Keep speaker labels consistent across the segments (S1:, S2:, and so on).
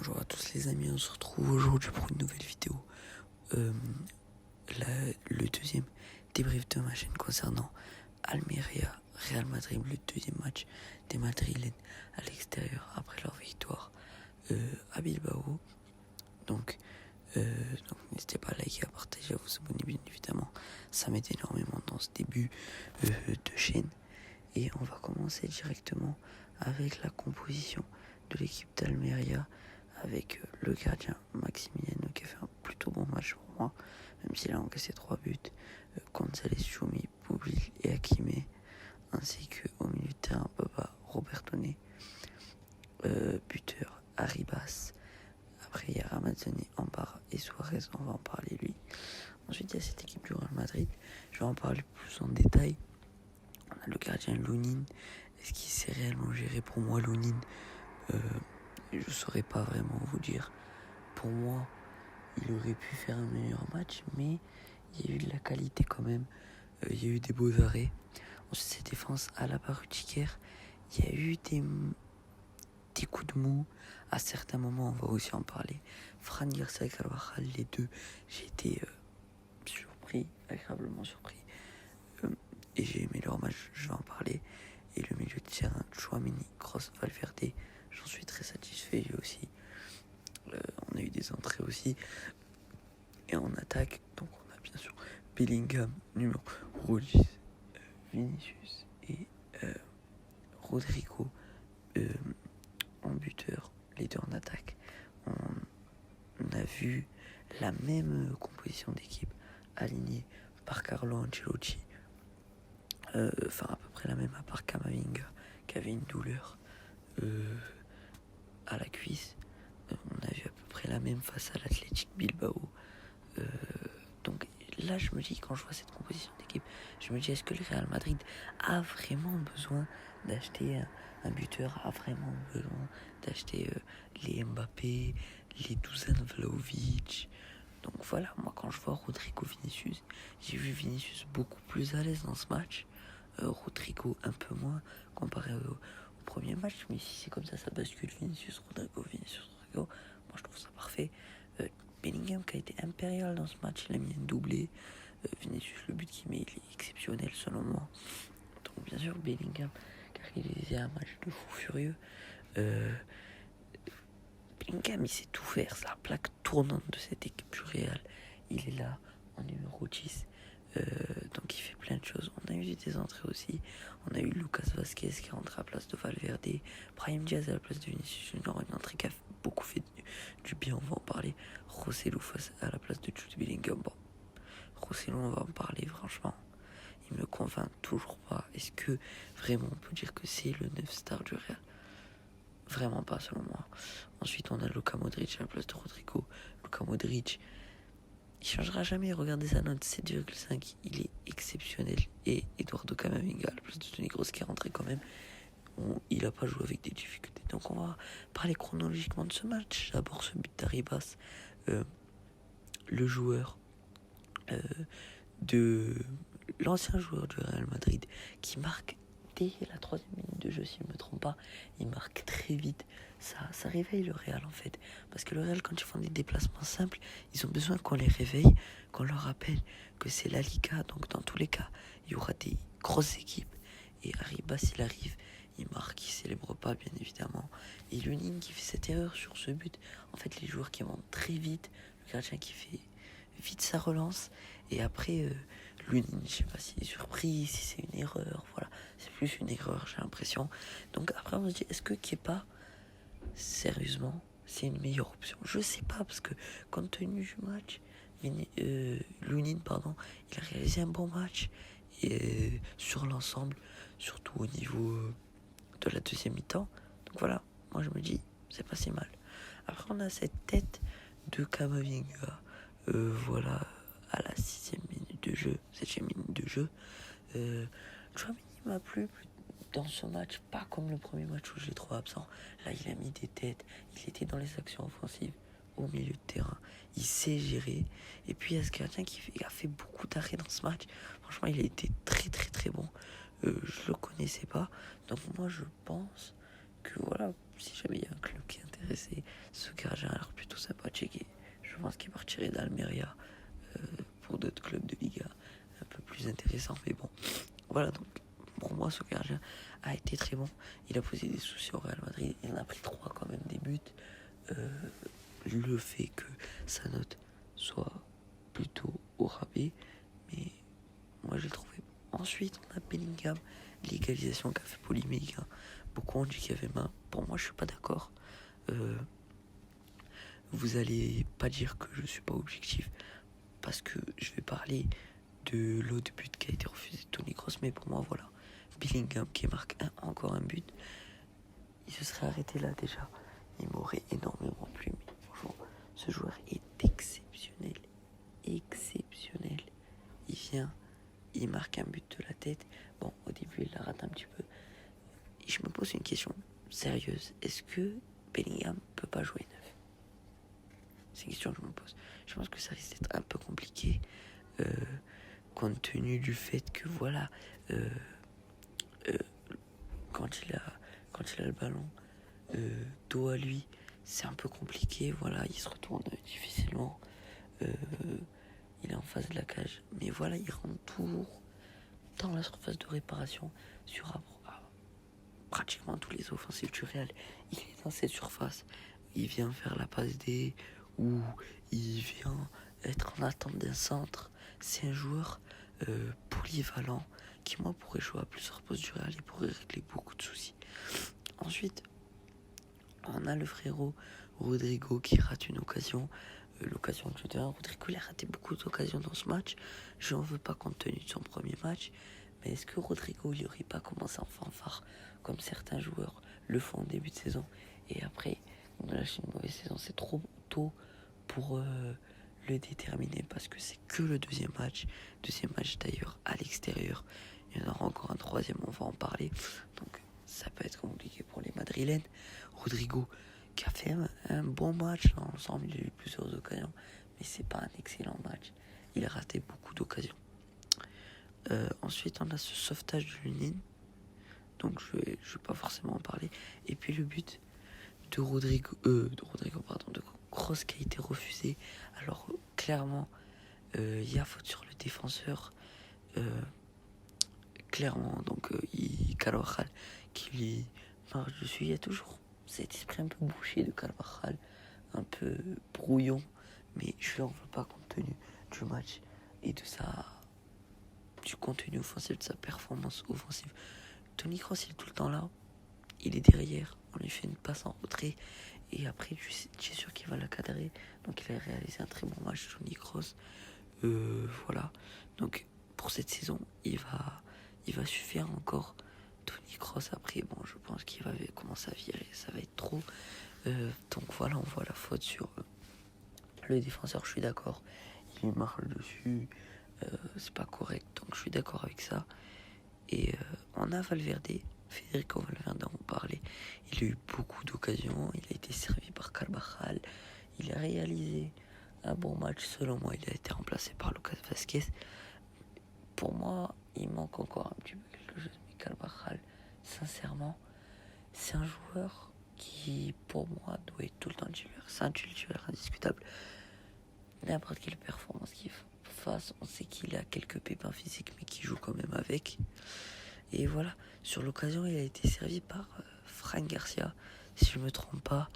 S1: Bonjour à tous les amis, on se retrouve aujourd'hui pour une nouvelle vidéo. Le deuxième débrief de ma chaîne concernant Almeria Real Madrid, le deuxième match des Madrilènes à l'extérieur après leur victoire à Bilbao. Donc n'hésitez pas à liker, à partager, à vous abonner bien évidemment. Ça m'aide énormément dans ce début de chaîne. Et on va commencer directement avec la composition de l'équipe d'Almeria, avec le gardien Maximiliano qui a fait un plutôt bon match pour moi, même s'il a encaissé 3 buts, González, Choumi, Boublil et Hakimi, ainsi qu'au milieu de terrain Baba, Robertone, buteur Arribas. Après il y a Ramazzani, Ambar et Suarez, on va en parler lui. Ensuite il y a cette équipe du Real Madrid, je vais en parler plus en détail. On a le gardien Lunin. Est-ce qu'il s'est réellement géré? Pour moi, Lunin, je ne saurais pas vraiment vous dire. Pour moi, il aurait pu faire un meilleur match, mais il y a eu de la qualité quand même. Il y a eu des beaux arrêts. Ensuite, cette défense à la Rudiger, il y a eu des coups de mou. À certains moments, on va aussi en parler. Fran Garcia et Carvajal, les deux, j'ai été surpris, agréablement surpris. Et j'ai aimé leur match, je vais en parler. Et le milieu de terrain, Tchouaméni, Kroos, Valverde, j'en suis très satisfait lui aussi. On a eu des entrées aussi. Et en attaque, donc on a bien sûr Bellingham, numéro Rodis, Vinicius et Rodrigo en buteur, les deux en attaque. On a vu la même composition d'équipe alignée par Carlo Ancelotti. Enfin à peu près la même, à part Camavinga qui avait une douleur à la cuisse. On a vu à peu près la même face à l'Athletic Bilbao. Donc là je me dis, quand je vois cette composition d'équipe, je me dis, est-ce que le Real Madrid a vraiment besoin d'acheter un buteur, a vraiment besoin d'acheter les Mbappé, les Dusan Vlahovic? Donc voilà, moi quand je vois Rodrigo, Vinicius, j'ai vu Vinicius beaucoup plus à l'aise dans ce match. Rodrigo un peu moins comparé au premier match, mais si c'est comme ça bascule Vinicius, Rodrigo, moi je trouve ça parfait. Bellingham qui a été impérial dans ce match, il a mis un doublé. Vinicius, le but qu'il met, il est exceptionnel selon moi. Donc bien sûr Bellingham qui a réalisé un match de fou furieux. Bellingham il sait tout faire, c'est la plaque tournante de cette équipe du Real. Il est là en numéro 10. Donc il fait plein de choses. On a eu des entrées aussi. On a eu Lucas Vazquez qui est rentré à la place de Valverde, Brahim Diaz à la place de Vinicius Junior, une entrée qui a beaucoup fait du bien, on va en parler. Rosselló face à la place de Jude Bellingham. Bon, Rosselló, on va en parler, franchement. Il me convainc toujours pas. Est-ce que vraiment on peut dire que c'est le 9 star du Real? Vraiment pas selon moi. Ensuite on a Luka Modric à la place de Rodrigo. Luka Modric, il changera jamais, regardez sa note, 7,5, il est exceptionnel. Et Eduardo Camavinga, à la place de Toni Kroos qui est rentré quand même, il n'a pas joué avec des difficultés. Donc on va parler chronologiquement de ce match. D'abord ce but d'Arribas, le joueur de l'ancien joueur du Real Madrid qui marque dès la 3e minute de jeu, si je ne me trompe pas. Il marque très vite. Ça réveille le Real en fait, parce que le Real, quand ils font des déplacements simples, ils ont besoin qu'on les réveille, qu'on leur rappelle que c'est la Liga, donc dans tous les cas il y aura des grosses équipes. Et Arribas, il arrive, il marque, il célèbre pas bien évidemment, et Lunin qui fait cette erreur sur ce but. En fait les joueurs qui montent très vite, le gardien qui fait vite sa relance, et après Lunin, je sais pas s'il est surpris, si c'est une erreur, voilà, c'est plus une erreur j'ai l'impression. Donc après on se dit, est-ce que Kepa, sérieusement, c'est une meilleure option? Je sais pas, parce que compte tenu du match, Lunin, il a réalisé un bon match, et sur l'ensemble, surtout au niveau de la deuxième mi-temps. Donc voilà, moi je me dis, c'est pas si mal. Après on a cette tête de Camavinga, voilà, à la 7e minute de jeu. Tchouaméni m'a plu dans ce match, pas comme le premier match où j'ai trop absent. Là il a mis des têtes, il était dans les actions offensives au milieu de terrain, il sait gérer. Et puis il y a ce gardien qui a fait beaucoup d'arrêts dans ce match. Franchement il a été très très très bon. Je le connaissais pas, donc moi je pense que voilà, si jamais il y a un club qui est intéressé, ce gardien a l'air plutôt sympathique et je pense qu'il partirait d'Almeria pour d'autres clubs de Liga un peu plus intéressants. Mais bon, voilà, donc pour moi, ce gardien a été très bon. Il a posé des soucis au Real Madrid. Il en a pris 3 quand même des buts. Le fait que sa note soit plutôt au rabais, mais moi j'ai trouvé. Ensuite, on a Bellingham, l'égalisation qui a fait polémique. Hein. Beaucoup ont dit qu'il y avait main. Pour moi, je suis pas d'accord. Vous allez pas dire que je suis pas objectif parce que je vais parler de l'autre but qui a été refusé de Toni Kroos, mais pour moi, voilà. Bellingham qui marque encore un but, il se serait arrêté là déjà. Il m'aurait énormément plu, mais franchement, ce joueur est exceptionnel. Exceptionnel. Il vient, il marque un but de la tête. Bon, au début, il la rate un petit peu. Et je me pose une question sérieuse. Est-ce que Bellingham peut pas jouer neuf? C'est une question que je me pose. Je pense que ça risque d'être un peu compliqué, compte tenu du fait que, voilà, quand il a le ballon dos à lui, c'est un peu compliqué. Voilà, il se retourne difficilement. Il est en face de la cage. Mais voilà, il rentre toujours dans la surface de réparation sur pratiquement tous les offensifs du Real. Il est dans cette surface. Il vient faire la passe D ou il vient être en attente d'un centre. C'est un joueur polyvalent qui, moi, pourrait jouer à plusieurs postes du Real et pourrait régler beaucoup de soucis. Ensuite, on a le frérot Rodrigo qui rate une occasion. L'occasion de jeter un. Rodrigo, il a raté beaucoup d'occasions dans ce match. Je n'en veux pas compte tenu de son premier match. Mais est-ce que Rodrigo, il n'aurait pas commencé en fanfare comme certains joueurs le font au début de saison et après, on a lâché une mauvaise saison? C'est trop tôt pour le déterminer parce que c'est que le deuxième match. Deuxième match d'ailleurs à l'extérieur. Il y en aura encore un troisième, on va en parler. Donc ça peut être compliqué pour les Madrilènes. Rodrigo qui a fait un bon match dans l'ensemble, il a eu plusieurs occasions, mais c'est pas un excellent match. Il a raté beaucoup d'occasions. Ensuite, on a ce sauvetage de Lunin, donc je vais pas forcément en parler. Et puis le but de de Kroos qui a été refusé. Alors clairement, il y a faute sur le défenseur. Clairement, donc Carvajal qui lui marche dessus. Il y a toujours cet esprit un peu bouché de Carvajal, un peu brouillon, mais je n'en veux pas compte tenu du match et du contenu offensif, de sa performance offensive. Toni Kroos, il est tout le temps là, il est derrière, on lui fait une passe en retrait et après je suis sûr qu'il va la cadrer. Donc il a réalisé un très bon match, Toni Kroos. Voilà, donc pour cette saison il va suffire encore. Toni Kroos, après bon, je pense qu'il va commencer à virer, ça va être trop. Donc voilà, on voit la faute sur le défenseur, je suis d'accord, il marche dessus, c'est pas correct, donc je suis d'accord avec ça. Et on a Valverde, Federico Valverde, on parlait, il a eu beaucoup d'occasions, il a été servi par Carvajal, il a réalisé un bon match, selon moi il a été remplacé par Lucas Vázquez. Pour moi, il manque encore un petit peu quelque chose, mais Carvajal, sincèrement, c'est un joueur qui, pour moi, doit être tout le temps titulaire. C'est un titulaire indiscutable. N'importe quelle performance qu'il fasse, on sait qu'il a quelques pépins physiques, mais qu'il joue quand même avec. Et voilà, sur l'occasion, il a été servi par Fran Garcia, si je ne me trompe pas,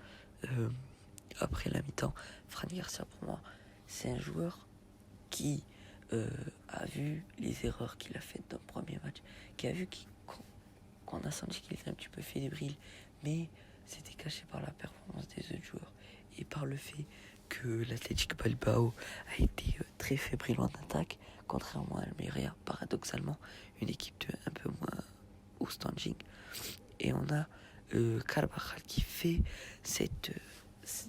S1: après la mi-temps. Fran Garcia, pour moi, c'est un joueur qui a vu les erreurs qu'il a faites dans le premier match, qui a vu qu'on a senti qu'il était un petit peu fébrile, mais c'était caché par la performance des autres joueurs et par le fait que l'Athletic Bilbao a été très fébrile en attaque, contrairement à Almeria, paradoxalement, une équipe un peu moins au standing. Et on a Carvajal qui fait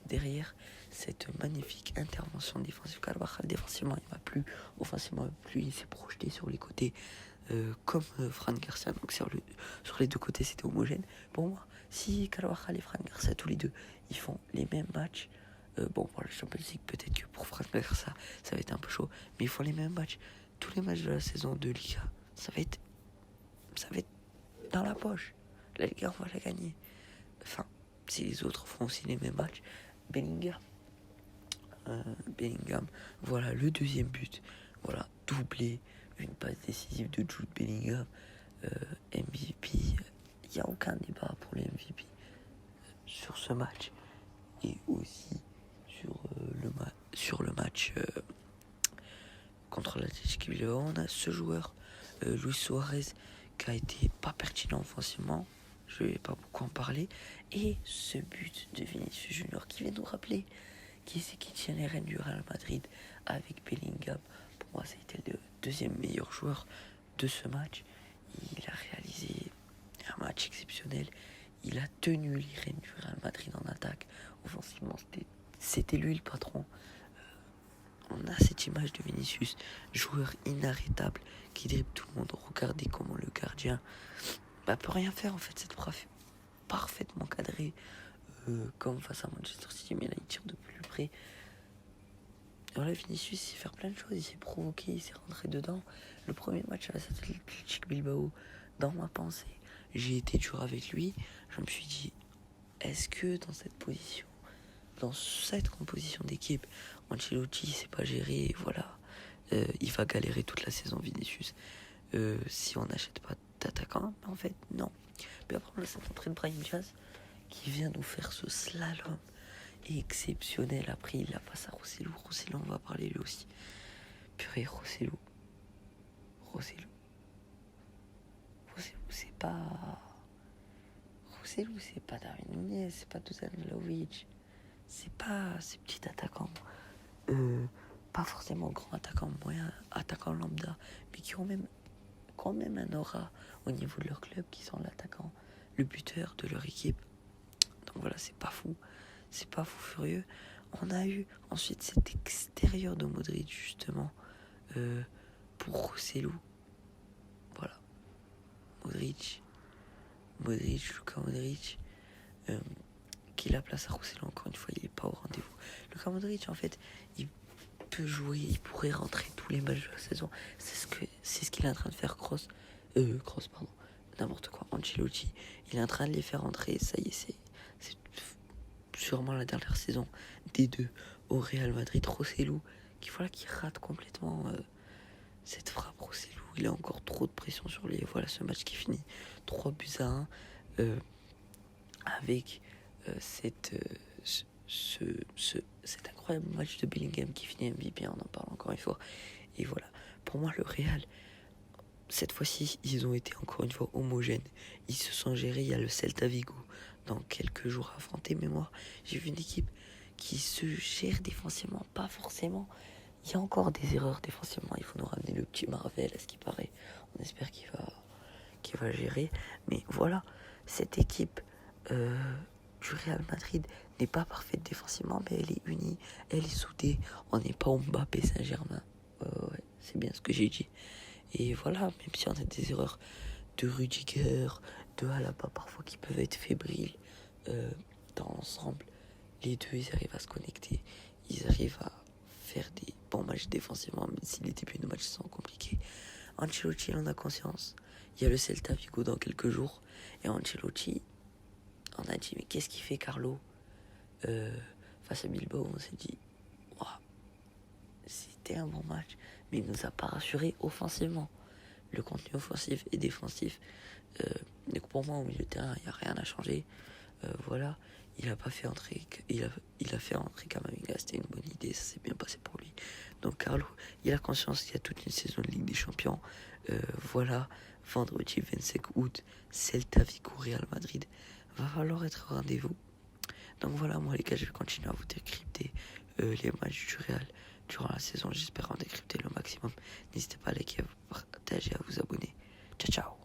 S1: derrière cette magnifique intervention défensive. Carvajal, défensivement, il ne va plus, offensivement, il s'est projeté sur les côtés, comme Fran Garcia. Donc sur les deux côtés, c'était homogène. Pour moi, si Carvajal et Fran Garcia, tous les deux, ils font les mêmes matchs, pour la Champions League, peut-être que pour Fran Garcia, ça va être un peu chaud, mais ils font les mêmes matchs. Tous les matchs de la saison de Liga, ça va être dans la poche. La Liga, on va la gagner. Enfin, si les autres font aussi les mêmes matchs. Bellingham, voilà le deuxième but, voilà, doublé, une passe décisive de Jude Bellingham, MVP, il n'y a aucun débat pour les MVP sur ce match, et aussi sur le match contre l'Athletic Bilbao. On a ce joueur, Luis Suarez, qui a été pas pertinent offensivement, je vais pas beaucoup en parler, et ce but de Vinicius Junior qui vient nous rappeler qui c'est qui tient les rênes du Real Madrid avec Bellingham. Pour moi, ça a été le deuxième meilleur joueur de ce match. Il a réalisé un match exceptionnel. Il a tenu les rênes du Real Madrid en attaque. Offensivement, c'était lui le patron. On a cette image de Vinicius, joueur inarrêtable, qui dribble tout le monde. Regardez comment le gardien peut rien faire en fait, cette frappe parfaitement cadrée. Comme face à Manchester City, mais là il tire de plus près. Voilà, Vinicius il sait faire plein de choses, il s'est provoqué, il s'est rentré dedans. Le premier match à la Athletic Bilbao, dans ma pensée, j'ai été dur avec lui. Je me suis dit, est-ce que dans cette position, dans cette composition d'équipe, Ancelotti il sait pas gérer, voilà, il va galérer toute la saison Vinicius. Si on n'achète pas d'attaquant, en fait non. Puis après on a cette entrée de Brahim Diaz qui vient nous faire ce slalom exceptionnel. Après, il la passe à Rosselló. Rosselló, on va parler lui aussi. Purée, Rosselló, c'est pas... Rosselló, c'est pas Darwin Nunez, c'est pas Dusan Vlahovic. C'est pas ces petits attaquants. Pas forcément grands attaquants, moyens attaquants lambda, mais qui ont même quand même un aura au niveau de leur club, qui sont l'attaquant, le buteur de leur équipe. Donc voilà, c'est pas fou furieux. On a eu ensuite cet extérieur de Modric justement pour Rosselló. Voilà, Luka Modric, qui la place à Rosselló. Encore une fois, il est pas au rendez-vous. Luka Modric, en fait, il peut jouer, il pourrait rentrer tous les matchs de la saison. C'est ce qu'il est en train de faire Kroos, n'importe quoi. Ancelotti, il est en train de les faire rentrer. Ça y est, c'est sûrement la dernière saison des deux au Real Madrid. Rosselló qui rate complètement cette frappe. Rosselló, il a encore trop de pression sur lui. Voilà ce match qui finit 3-1 avec cet incroyable match de Bellingham qui finit MVP. On en parle encore une fois. Et voilà, pour moi le Real, cette fois-ci, ils ont été encore une fois homogènes. Ils se sont gérés. Il y a le Celta Vigo dans quelques jours à affronter. Mais moi, j'ai vu une équipe qui se gère défensivement, pas forcément. Il y a encore des erreurs défensivement. Il faut nous ramener le petit Marvel, à ce qui paraît. On espère qu'il va gérer. Mais voilà, cette équipe du Real Madrid n'est pas parfaite défensivement, mais elle est unie, elle est soudée. On n'est pas au Mbappé Saint-Germain. Ouais, c'est bien ce que j'ai dit. Et voilà, même si on a des erreurs de Rudiger, de Alaba parfois qui peuvent être fébriles, dans l'ensemble, les deux ils arrivent à se connecter, ils arrivent à faire des bons matchs défensivement, même si les débuts de match sont compliqués. Ancelotti en a conscience. Il y a le Celta Vigo dans quelques jours, et Ancelotti, on a dit mais qu'est-ce qu'il fait Carlo face à Bilbao? On s'est dit wow, c'était un bon match, mais il nous a pas rassuré offensivement. Le contenu offensif et défensif, donc pour moi au milieu de terrain il n'y a rien à changer. Voilà, il a pas fait entrer, il a fait entrer Camavinga, c'était une bonne idée, ça s'est bien passé pour lui. Donc Carlo, il a conscience qu'il y a toute une saison de Ligue des Champions. Voilà, vendredi 25 août, Celta Vigo Real Madrid, va falloir être au rendez-vous. Donc voilà, moi les gars, je vais continuer à vous décrypter les matchs du Real durant la saison. J'espère en décrypter le maximum. N'hésitez pas à liker, à vous partager, à vous abonner. Ciao, ciao.